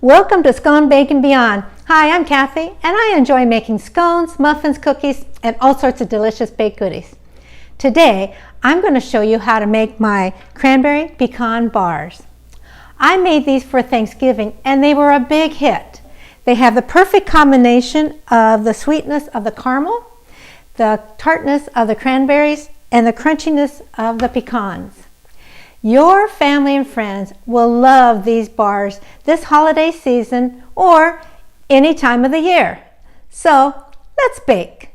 Welcome to Scone, Bake, and Beyond. Hi, I'm Kathy, and I enjoy making scones, muffins, cookies, and all sorts of delicious baked goodies. Today, I'm going to show you how to make my Cranberry Pecan Bars. I made these for Thanksgiving, and they were a big hit. They have the perfect combination of the sweetness of the caramel, the tartness of the cranberries, and the crunchiness of the pecans. Your family and friends will love these bars this holiday season or any time of the year. So let's bake.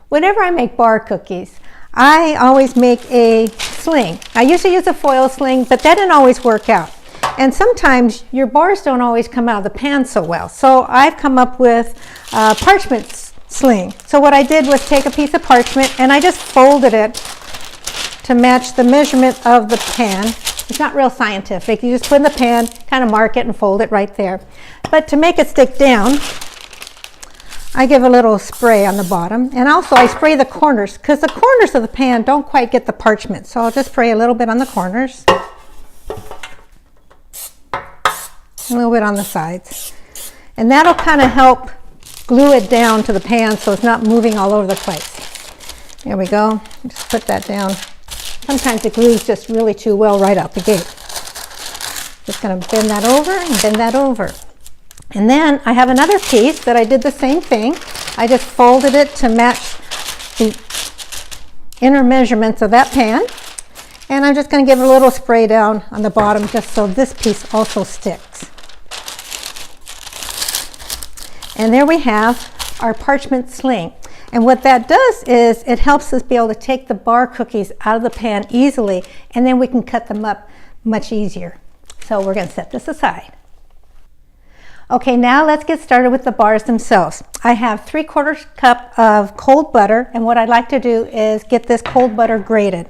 Whenever I make bar cookies, I always make a sling. I usually use a foil sling, but that didn't always work out. And sometimes your bars don't always come out of the pan so well. So I've come up with a parchment sling. So what I did was take a piece of parchment and I just folded it to match the measurement of the pan. It's not real scientific. You just put it in the pan, kind of mark it and fold it right there. But to make it stick down, I give a little spray on the bottom, and also I spray the corners because the corners of the pan don't quite get the parchment. So I'll just spray a little bit on the corners, a little bit on the sides. And that'll kind of help glue it down to the pan so it's not moving all over the place. There we go. Just put that down. Sometimes it glues just really too well right out the gate. Just going to bend that over and bend that over. And then I have another piece that I did the same thing. I just folded it to match the inner measurements of that pan. And I'm just going to give it a little spray down on the bottom just so this piece also sticks. And there we have our parchment sling. And what that does is it helps us be able to take the bar cookies out of the pan easily, and then we can cut them up much easier. So we're going to set this aside. Okay, now let's get started with the bars themselves. I have 3/4 cup of cold butter, and what I'd like to do is get this cold butter grated.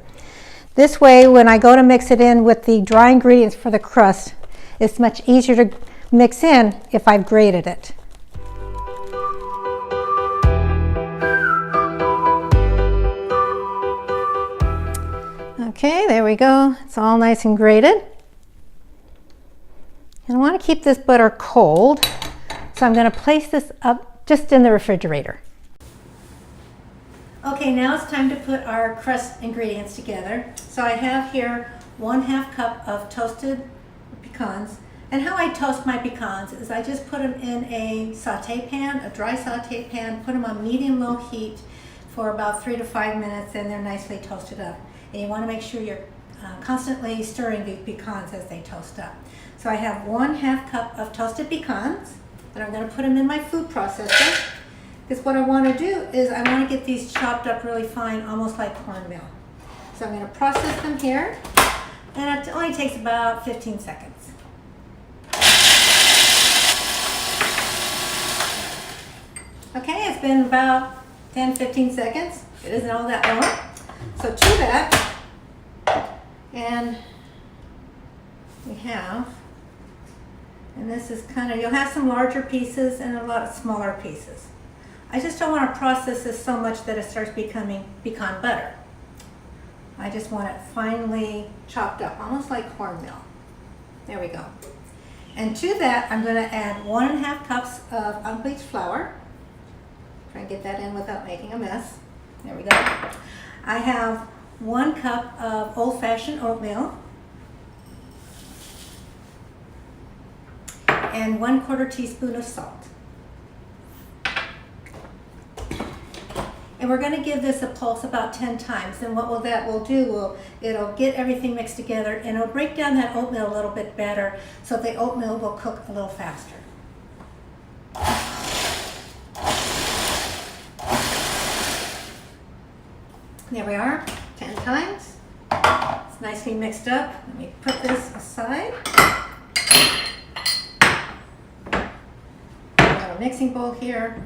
This way, when I go to mix it in with the dry ingredients for the crust, it's much easier to mix in if I've grated it. Okay, there we go. It's all nice and grated. And I want to keep this butter cold, so I'm going to place this up just in the refrigerator. Okay, now it's time to put our crust ingredients together. So I have here 1/2 cup of toasted pecans. And how I toast my pecans is I just put them in a saute pan, a dry saute pan, put them on medium-low heat for about 3 to 5 minutes, and they're nicely toasted up. And you want to make sure you're constantly stirring these pecans as they toast up. So I have 1/2 cup of toasted pecans, and I'm going to put them in my food processor, because what I want to do is I want to get these chopped up really fine, almost like cornmeal. So I'm going to process them here, and it only takes about 15 seconds. Okay, it's been about 10-15 seconds. It isn't all that long. So to that, and we have, and this is kind of, you'll have some larger pieces and a lot of smaller pieces. I just don't want to process this so much that it starts becoming pecan butter. I just want it finely chopped up, almost like cornmeal. There we go. And to that, I'm going to add 1.5 cups of unbleached flour. Try and get that in without making a mess. There we go. I have 1 cup of old-fashioned oatmeal and 1/4 teaspoon of salt. And we're going to give this a pulse about 10 times. And what that will do, it'll get everything mixed together, and it'll break down that oatmeal a little bit better, so the oatmeal will cook a little faster. There we are, 10 times. It's nicely mixed up. Let me put this aside. I've got a mixing bowl here.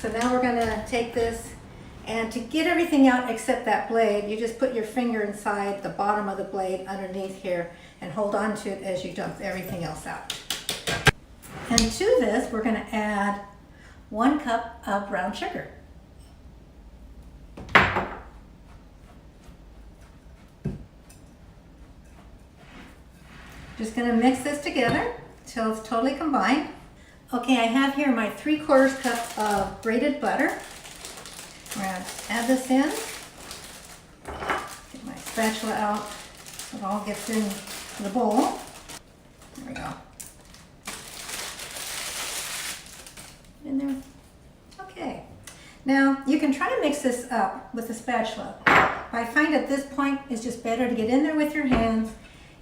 So now we're going to take this And to get everything out except that blade, you just put your finger inside the bottom of the blade underneath here and hold on to it as you dump everything else out. And to this, we're going to add 1 cup of brown sugar. Just going to mix this together till it's totally combined. Okay, I have here my 3/4 cup of grated butter. I'm going to add this in. Get my spatula out so it all gets in the bowl. There we go. In there. Okay. Now you can try to mix this up with a spatula. But I find at this point it's just better to get in there with your hands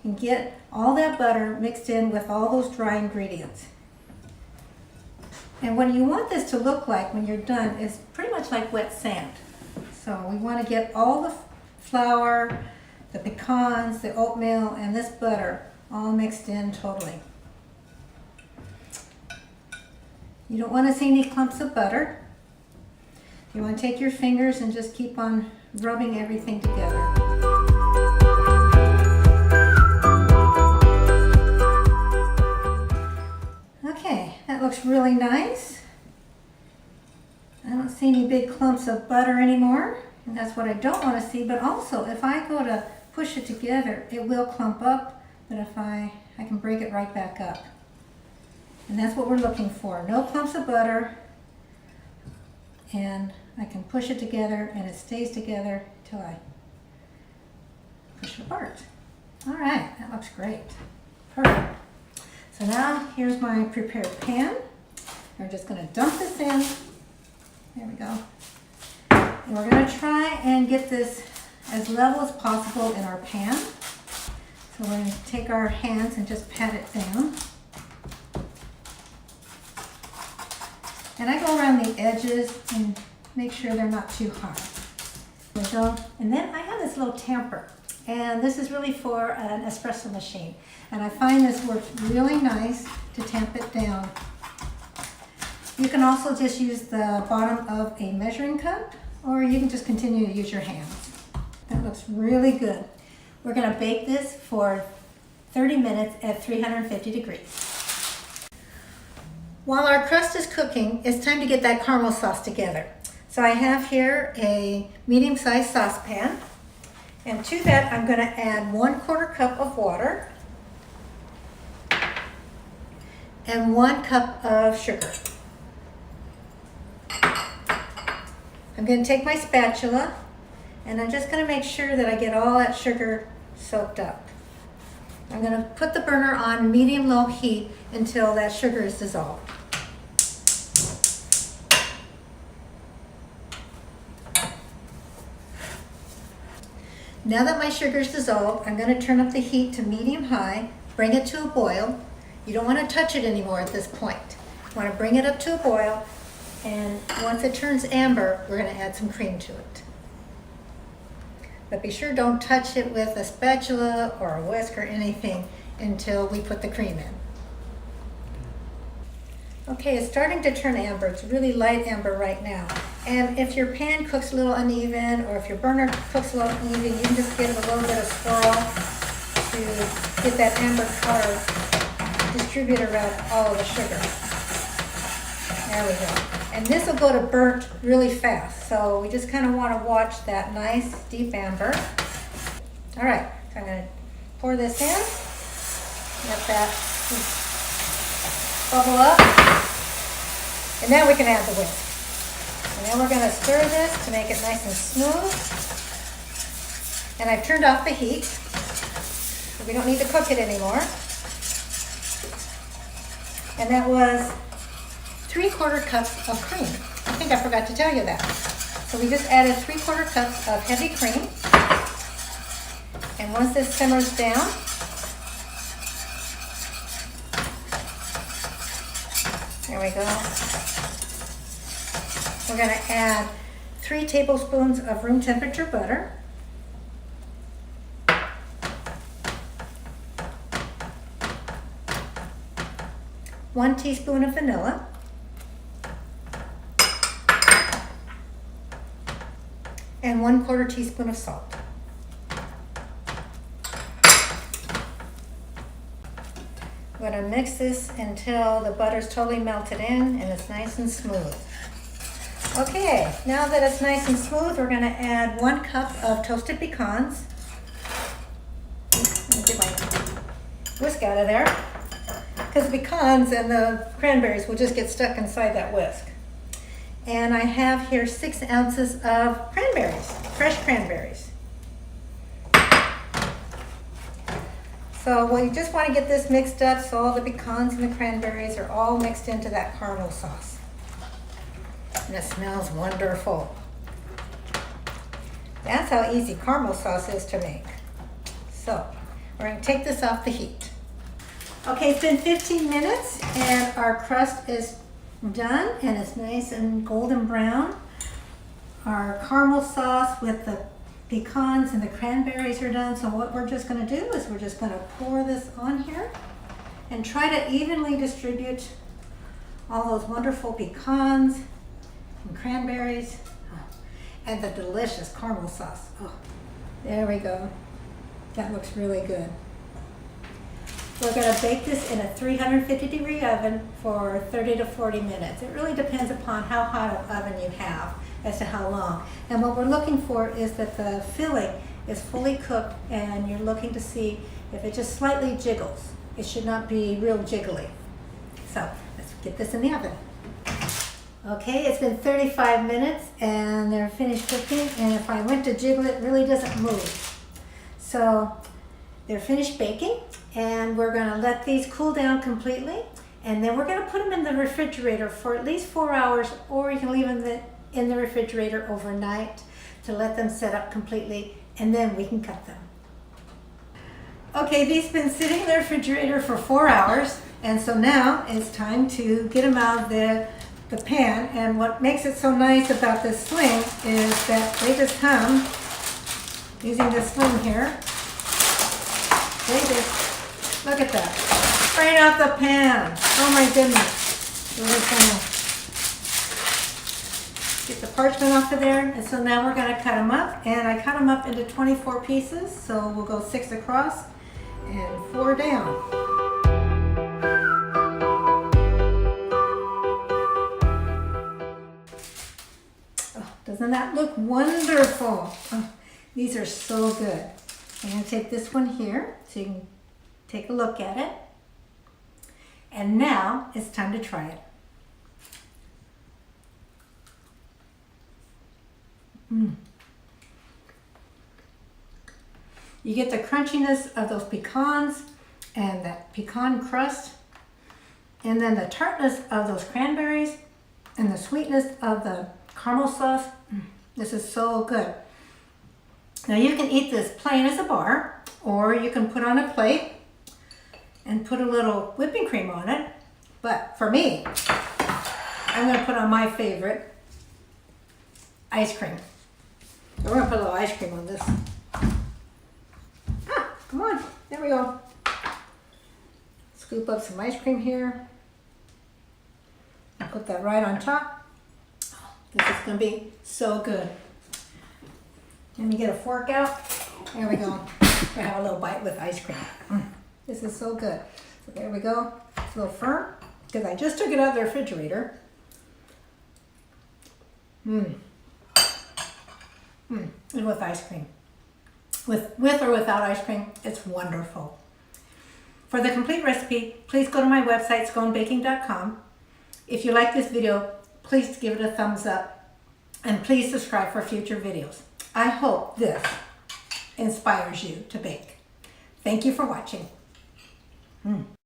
and get all that butter mixed in with all those dry ingredients. And what you want this to look like when you're done is pretty much like wet sand. So we want to get all the flour, the pecans, the oatmeal, and this butter all mixed in totally. You don't want to see any clumps of butter. You want to take your fingers and just keep on rubbing everything together. Okay, that looks really nice. I don't see any big clumps of butter anymore, and that's what I don't want to see. But also, if I go to push it together, it will clump up, but if I can break it right back up. And that's what we're looking for. No clumps of butter, and I can push it together and it stays together until I push it apart. All right, that looks great. Perfect. So now here's my prepared pan. We're just going to dump this in. There we go. And we're going to try and get this as level as possible in our pan. So we're going to take our hands and just pat it down. And I go around the edges and make sure they're not too hard. There we go. And then I have this little tamper. And this is really for an espresso machine. And I find this works really nice to tamp it down. You can also just use the bottom of a measuring cup, or you can just continue to use your hands. That looks really good. We're going to bake this for 30 minutes at 350 degrees. While our crust is cooking, it's time to get that caramel sauce together. So I have here a medium-sized saucepan. And to that, I'm going to add 1/4 cup of water and 1 cup of sugar. I'm going to take my spatula and I'm just going to make sure that I get all that sugar soaked up. I'm going to put the burner on medium-low heat until that sugar is dissolved. Now that my sugar is dissolved, I'm going to turn up the heat to medium-high, bring it to a boil. You don't want to touch it anymore at this point. You want to bring it up to a boil, and once it turns amber, we're going to add some cream to it. But be sure don't touch it with a spatula or a whisk or anything until we put the cream in. Okay, it's starting to turn amber. It's really light amber right now. And if your pan cooks a little uneven, or if your burner cooks a little uneven, you can just give it a little bit of swirl to get that amber color distributed around all of the sugar. There we go. And this will go to burnt really fast, so we just kind of want to watch that nice deep amber. All right, so I'm going to pour this in. Let that bubble up. And now we can add the whisk. And then we're going to stir this to make it nice and smooth. And I've turned off the heat, so we don't need to cook it anymore. And that was 3/4 cups of cream. I think I forgot to tell you that. So we just added 3/4 cups of heavy cream. And once this simmers down, there we go. We're going to add 3 tablespoons of room temperature butter. One teaspoon of vanilla. and 1/4 teaspoon of salt. I'm going to mix this until the butter's totally melted in and it's nice and smooth. Okay, now that it's nice and smooth, we're going to add 1 cup of toasted pecans. Let me get my whisk out of there, because the pecans and the cranberries will just get stuck inside that whisk. And I have here 6 ounces of cranberries, fresh cranberries. So we just want to get this mixed up so all the pecans and the cranberries are all mixed into that caramel sauce. And it smells wonderful. That's how easy caramel sauce is to make. So we're going to take this off the heat. Okay, it's been 15 minutes and our crust is done and it's nice and golden brown. Our caramel sauce with the pecans and the cranberries are done. So what we're just going to do is we're just going to pour this on here and try to evenly distribute all those wonderful pecans and cranberries and the delicious caramel sauce. Oh, there we go. That looks really good. We're going to bake this in a 350-degree oven for 30 to 40 minutes. It really depends upon how hot an oven you have as to how long. And what we're looking for is that the filling is fully cooked and you're looking to see if it just slightly jiggles. It should not be real jiggly. So let's get this in the oven. Okay, it's been 35 minutes and they're finished cooking, and if I went to jiggle it really doesn't move. So they're finished baking and we're going to let these cool down completely, and then we're going to put them in the refrigerator for at least 4 hours, or you can leave them in the refrigerator overnight to let them set up completely, and then we can cut them. Okay, these have been sitting in the refrigerator for 4 hours, and so now it's time to get them out of the pan. And what makes it so nice about this sling is that they just come using this sling here. They just, look at that, right out the pan. Oh my goodness. We're just gonna get the parchment off of there, and so now we're gonna cut them up, and I cut them up into 24 pieces, so we'll go 6 across and 4 down. Oh, doesn't that look wonderful? Oh, these are so good. I'm going to take this one here so you can take a look at it. And now it's time to try it. You get the crunchiness of those pecans and that pecan crust, and then the tartness of those cranberries and the sweetness of the caramel sauce. This is so good. Now you can eat this plain as a bar, or you can put on a plate and put a little whipping cream on it. But for me, I'm going to put on my favorite, ice cream. So we're going to put a little ice cream on this. Come on, there we go. Scoop up some ice cream here. I'll put that right on top. This is going to be so good. Let me get a fork out. There we go. I have a little bite with ice cream. This is so good. So there we go. It's a little firm because I just took it out of the refrigerator. And with ice cream. With or without ice cream, it's wonderful. For the complete recipe, please go to my website, sconebaking.com. If you like this video, please give it a thumbs up, and please subscribe for future videos. I hope this inspires you to bake. Thank you for watching.